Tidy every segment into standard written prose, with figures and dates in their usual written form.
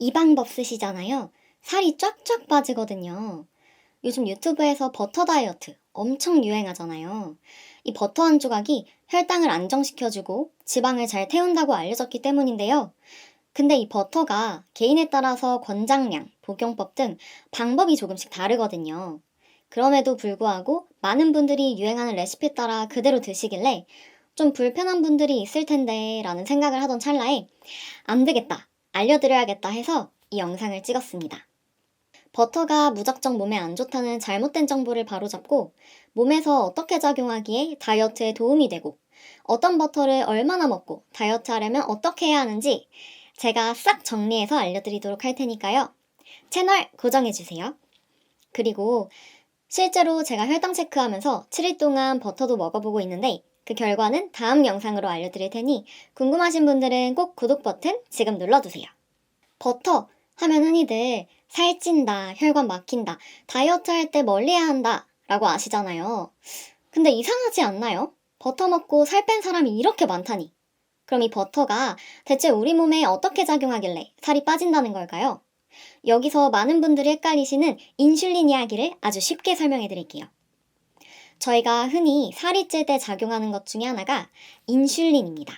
이 방법 쓰시잖아요. 살이 쫙쫙 빠지거든요. 요즘 유튜브에서 버터 다이어트 엄청 유행하잖아요. 이 버터 한 조각이 혈당을 안정시켜주고 지방을 잘 태운다고 알려졌기 때문인데요. 근데 이 버터가 개인에 따라서 권장량, 복용법 등 방법이 조금씩 다르거든요. 그럼에도 불구하고 많은 분들이 유행하는 레시피 따라 그대로 드시길래 좀 불편한 분들이 있을 텐데 라는 생각을 하던 찰나에 안 되겠다, 알려드려야겠다 해서 이 영상을 찍었습니다. 버터가 무작정 몸에 안 좋다는 잘못된 정보를 바로잡고 몸에서 어떻게 작용하기에 다이어트에 도움이 되고 어떤 버터를 얼마나 먹고 다이어트 하려면 어떻게 해야 하는지 제가 싹 정리해서 알려드리도록 할 테니까요. 채널 고정해주세요. 그리고 실제로 제가 혈당 체크하면서 7일 동안 버터도 먹어보고 있는데 그 결과는 다음 영상으로 알려드릴 테니 궁금하신 분들은 꼭 구독 버튼 지금 눌러두세요. 버터 하면 흔히들 살찐다, 혈관 막힌다, 다이어트 할 때 멀리해야 한다 라고 아시잖아요. 근데 이상하지 않나요? 버터 먹고 살 뺀 사람이 이렇게 많다니. 그럼 이 버터가 대체 우리 몸에 어떻게 작용하길래 살이 빠진다는 걸까요? 여기서 많은 분들이 헷갈리시는 인슐린 이야기를 아주 쉽게 설명해 드릴게요. 저희가 흔히 살이 찔 때 작용하는 것 중에 하나가 인슐린입니다.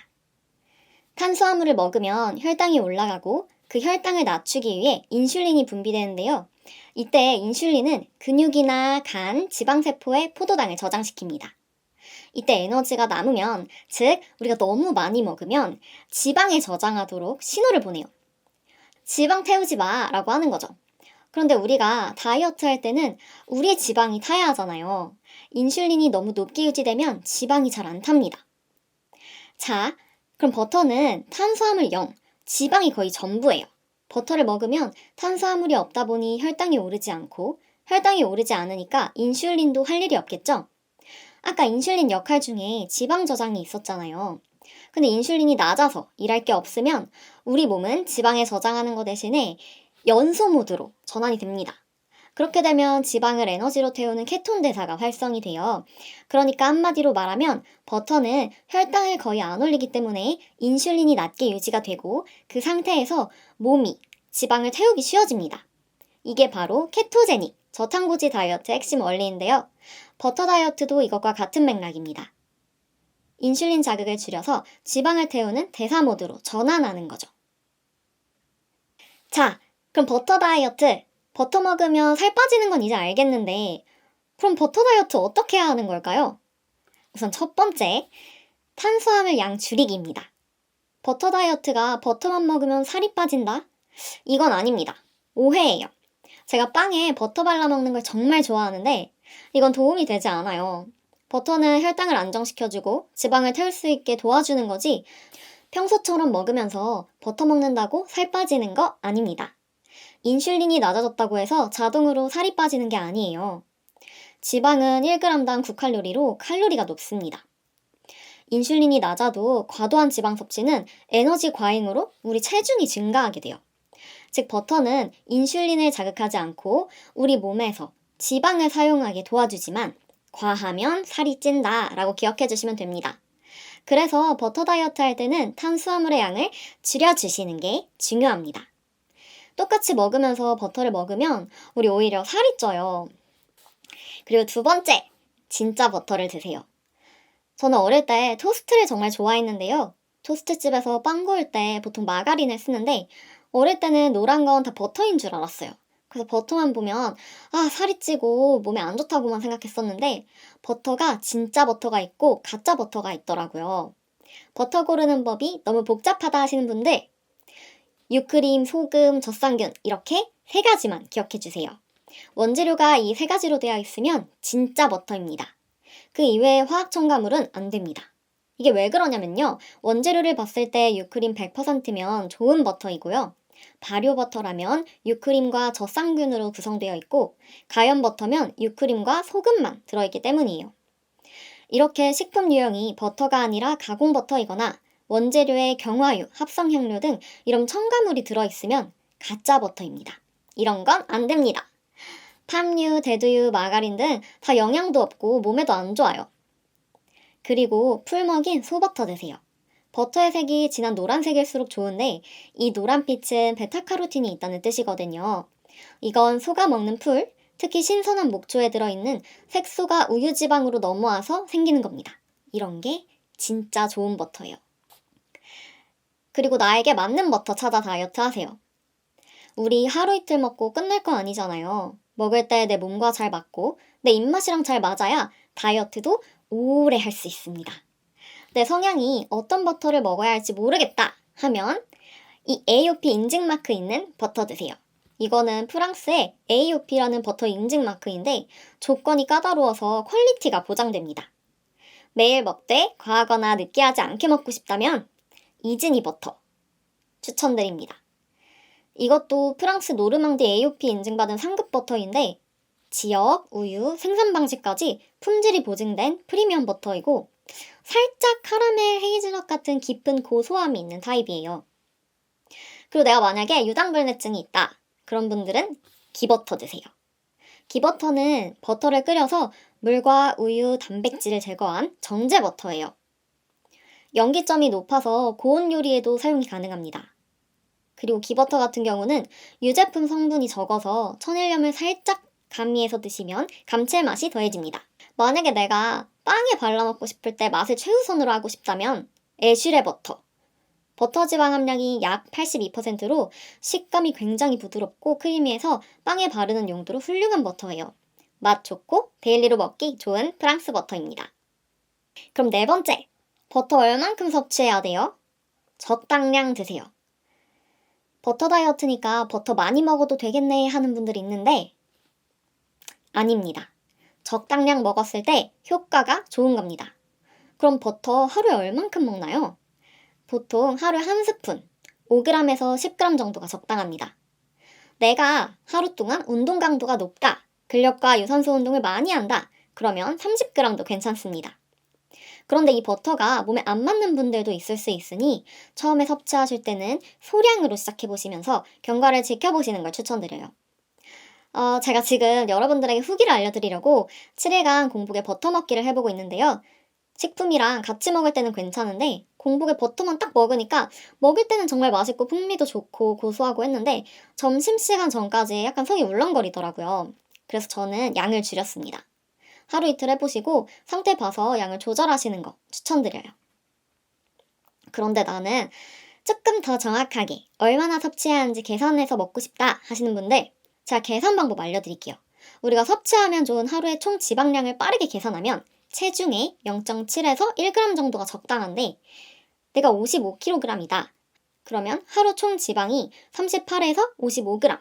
탄수화물을 먹으면 혈당이 올라가고 그 혈당을 낮추기 위해 인슐린이 분비되는데요. 이때 인슐린은 근육이나 간, 지방세포에 포도당을 저장시킵니다. 이때 에너지가 남으면, 즉 우리가 너무 많이 먹으면 지방에 저장하도록 신호를 보내요. 지방 태우지 마 라고 하는 거죠. 그런데 우리가 다이어트 할 때는 우리 지방이 타야 하잖아요. 인슐린이 너무 높게 유지되면 지방이 잘 안 탑니다. 자, 그럼 버터는 탄수화물 0, 지방이 거의 전부예요. 버터를 먹으면 탄수화물이 없다 보니 혈당이 오르지 않고 혈당이 오르지 않으니까 인슐린도 할 일이 없겠죠? 아까 인슐린 역할 중에 지방 저장이 있었잖아요. 근데 인슐린이 낮아서 일할 게 없으면 우리 몸은 지방에 저장하는 것 대신에 연소 모드로 전환이 됩니다. 그렇게 되면 지방을 에너지로 태우는 케톤 대사가 활성이 돼요. 그러니까 한마디로 말하면 버터는 혈당을 거의 안 올리기 때문에 인슐린이 낮게 유지가 되고 그 상태에서 몸이 지방을 태우기 쉬워집니다. 이게 바로 케토제닉, 저탄고지 다이어트의 핵심 원리인데요. 버터 다이어트도 이것과 같은 맥락입니다. 인슐린 자극을 줄여서 지방을 태우는 대사 모드로 전환하는 거죠. 자, 그럼 버터 다이어트, 버터 먹으면 살 빠지는 건 이제 알겠는데 그럼 버터 다이어트 어떻게 해야 하는 걸까요? 우선 첫 번째, 탄수화물 양 줄이기입니다. 버터 다이어트가 버터만 먹으면 살이 빠진다? 이건 아닙니다. 오해예요. 제가 빵에 버터 발라 먹는 걸 정말 좋아하는데 이건 도움이 되지 않아요. 버터는 혈당을 안정시켜주고 지방을 태울 수 있게 도와주는 거지 평소처럼 먹으면서 버터 먹는다고 살 빠지는 거 아닙니다. 인슐린이 낮아졌다고 해서 자동으로 살이 빠지는 게 아니에요. 지방은 1g당 9칼로리로 칼로리가 높습니다. 인슐린이 낮아도 과도한 지방 섭취는 에너지 과잉으로 우리 체중이 증가하게 돼요. 즉 버터는 인슐린을 자극하지 않고 우리 몸에서 지방을 사용하게 도와주지만 과하면 살이 찐다 라고 기억해 주시면 됩니다. 그래서 버터 다이어트 할 때는 탄수화물의 양을 줄여주시는 게 중요합니다. 똑같이 먹으면서 버터를 먹으면 우리 오히려 살이 쪄요. 그리고 두 번째, 진짜 버터를 드세요. 저는 어릴 때 토스트를 정말 좋아했는데요. 토스트집에서 빵 구울 때 보통 마가린을 쓰는데 어릴 때는 노란 건 다 버터인 줄 알았어요. 그래서 버터만 보면 살이 찌고 몸에 안 좋다고만 생각했었는데 버터가 진짜 버터가 있고 가짜 버터가 있더라고요. 버터 고르는 법이 너무 복잡하다 하시는 분들 유크림, 소금, 젖상균 이렇게 세 가지만 기억해 주세요. 원재료가 이 세 가지로 되어 있으면 진짜 버터입니다. 그 이외의 화학 첨가물은 안 됩니다. 이게 왜 그러냐면요. 원재료를 봤을 때 유크림 100%면 좋은 버터이고요. 발효 버터라면 유크림과 젖상균으로 구성되어 있고 가염 버터면 유크림과 소금만 들어있기 때문이에요. 이렇게 식품 유형이 버터가 아니라 가공 버터이거나 원재료에 경화유, 합성향료 등 이런 첨가물이 들어있으면 가짜 버터입니다. 이런 건 안 됩니다. 팜유, 대두유, 마가린 등 다 영양도 없고 몸에도 안 좋아요. 그리고 풀 먹인 소버터 드세요. 버터의 색이 진한 노란색일수록 좋은데 이 노란빛은 베타카로틴이 있다는 뜻이거든요. 이건 소가 먹는 풀, 특히 신선한 목초에 들어있는 색소가 우유지방으로 넘어와서 생기는 겁니다. 이런 게 진짜 좋은 버터예요. 그리고 나에게 맞는 버터 찾아 다이어트 하세요. 우리 하루 이틀 먹고 끝날 거 아니잖아요. 먹을 때 내 몸과 잘 맞고 내 입맛이랑 잘 맞아야 다이어트도 오래 할 수 있습니다. 내 성향이 어떤 버터를 먹어야 할지 모르겠다 하면 이 AOP 인증 마크 있는 버터 드세요. 이거는 프랑스의 AOP라는 버터 인증 마크인데 조건이 까다로워서 퀄리티가 보장됩니다. 매일 먹되 과하거나 느끼하지 않게 먹고 싶다면 이즈니 버터 추천드립니다. 이것도 프랑스 노르망디 AOP 인증받은 상급 버터인데 지역, 우유, 생산 방식까지 품질이 보증된 프리미엄 버터이고 살짝 카라멜 헤이즐넛 같은 깊은 고소함이 있는 타입이에요. 그리고 내가 만약에 유당불내증이 있다. 그런 분들은 기버터 드세요. 기버터는 버터를 끓여서 물과 우유, 단백질을 제거한 정제 버터예요. 염기점이 높아서 고온 요리에도 사용이 가능합니다. 그리고 기버터 같은 경우는 유제품 성분이 적어서 천일염을 살짝 가미해서 드시면 감칠맛이 더해집니다. 만약에 내가 빵에 발라 먹고 싶을 때 맛을 최우선으로 하고 싶다면 에슈레 버터. 버터 지방 함량이 약 82%로 식감이 굉장히 부드럽고 크리미해서 빵에 바르는 용도로 훌륭한 버터예요. 맛 좋고 데일리로 먹기 좋은 프랑스 버터입니다. 그럼 네 번째, 버터 얼만큼 섭취해야 돼요? 적당량 드세요. 버터 다이어트니까 버터 많이 먹어도 되겠네 하는 분들이 있는데 아닙니다. 적당량 먹었을 때 효과가 좋은 겁니다. 그럼 버터 하루에 얼만큼 먹나요? 보통 하루에 한 스푼, 5g에서 10g 정도가 적당합니다. 내가 하루 동안 운동 강도가 높다, 근력과 유산소 운동을 많이 한다, 그러면 30g도 괜찮습니다. 그런데 이 버터가 몸에 안 맞는 분들도 있을 수 있으니 처음에 섭취하실 때는 소량으로 시작해보시면서 경과를 지켜보시는 걸 추천드려요. 제가 지금 여러분들에게 후기를 알려드리려고 7일간 공복에 버터 먹기를 해보고 있는데요. 식품이랑 같이 먹을 때는 괜찮은데 공복에 버터만 딱 먹으니까 먹을 때는 정말 맛있고 풍미도 좋고 고소하고 했는데 점심시간 전까지 약간 속이 울렁거리더라고요. 그래서 저는 양을 줄였습니다. 하루 이틀 해보시고 상태 봐서 양을 조절하시는 거 추천드려요. 그런데 나는 조금 더 정확하게 얼마나 섭취해야 하는지 계산해서 먹고 싶다 하시는 분들 제가 계산 방법 알려드릴게요. 우리가 섭취하면 좋은 하루의 총 지방량을 빠르게 계산하면 체중의 0.7에서 1g 정도가 적당한데 내가 55kg이다. 그러면 하루 총 지방이 38에서 55g.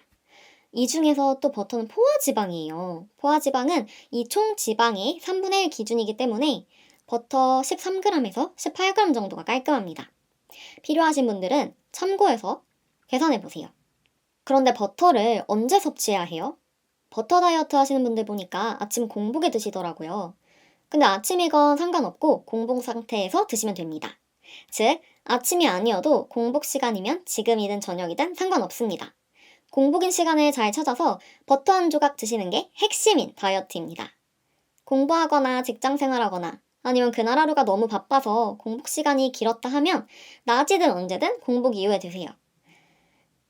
이 중에서 또 버터는 포화지방이에요. 포화지방은 이 총 지방의 3분의 1 기준이기 때문에 버터 13g에서 18g 정도가 깔끔합니다. 필요하신 분들은 참고해서 계산해보세요. 그런데 버터를 언제 섭취해야 해요? 버터 다이어트 하시는 분들 보니까 아침 공복에 드시더라고요. 근데 아침이건 상관없고 공복 상태에서 드시면 됩니다. 즉, 아침이 아니어도 공복 시간이면 지금이든 저녁이든 상관없습니다. 공복인 시간을 잘 찾아서 버터 한 조각 드시는 게 핵심인 다이어트입니다. 공부하거나 직장 생활하거나 아니면 그날 하루가 너무 바빠서 공복 시간이 길었다 하면 낮이든 언제든 공복 이후에 드세요.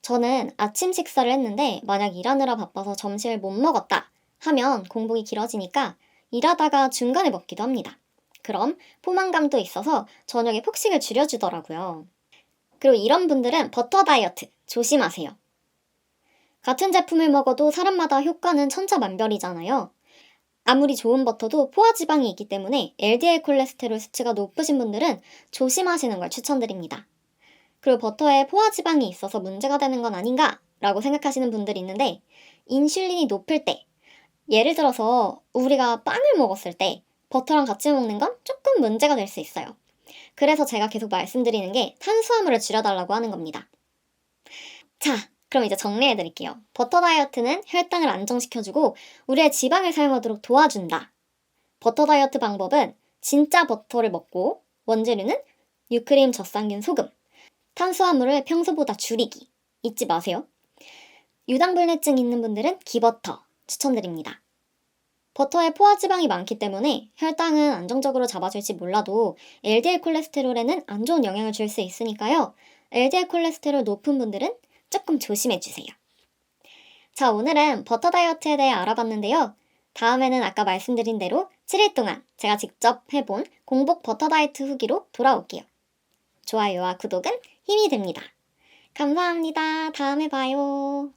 저는 아침 식사를 했는데 만약 일하느라 바빠서 점심을 못 먹었다 하면 공복이 길어지니까 일하다가 중간에 먹기도 합니다. 그럼 포만감도 있어서 저녁에 폭식을 줄여주더라고요. 그리고 이런 분들은 버터 다이어트 조심하세요. 같은 제품을 먹어도 사람마다 효과는 천차만별이잖아요. 아무리 좋은 버터도 포화지방이 있기 때문에 LDL 콜레스테롤 수치가 높으신 분들은 조심하시는 걸 추천드립니다. 그리고 버터에 포화지방이 있어서 문제가 되는 건 아닌가? 라고 생각하시는 분들이 있는데 인슐린이 높을 때 예를 들어서 우리가 빵을 먹었을 때 버터랑 같이 먹는 건 조금 문제가 될 수 있어요. 그래서 제가 계속 말씀드리는 게 탄수화물을 줄여달라고 하는 겁니다. 자, 그럼 이제 정리해드릴게요. 버터 다이어트는 혈당을 안정시켜주고 우리의 지방을 사용하도록 도와준다. 버터 다이어트 방법은 진짜 버터를 먹고 원재료는 유크림, 젖삼균, 소금, 탄수화물을 평소보다 줄이기 잊지 마세요. 유당불내증 있는 분들은 기버터 추천드립니다. 버터에 포화지방이 많기 때문에 혈당은 안정적으로 잡아줄지 몰라도 LDL 콜레스테롤에는 안 좋은 영향을 줄 수 있으니까요. LDL 콜레스테롤 높은 분들은 조금 조심해주세요. 자, 오늘은 버터 다이어트에 대해 알아봤는데요. 다음에는 아까 말씀드린 대로 7일 동안 제가 직접 해본 공복 버터 다이어트 후기로 돌아올게요. 좋아요와 구독은 힘이 됩니다. 감사합니다. 다음에 봐요.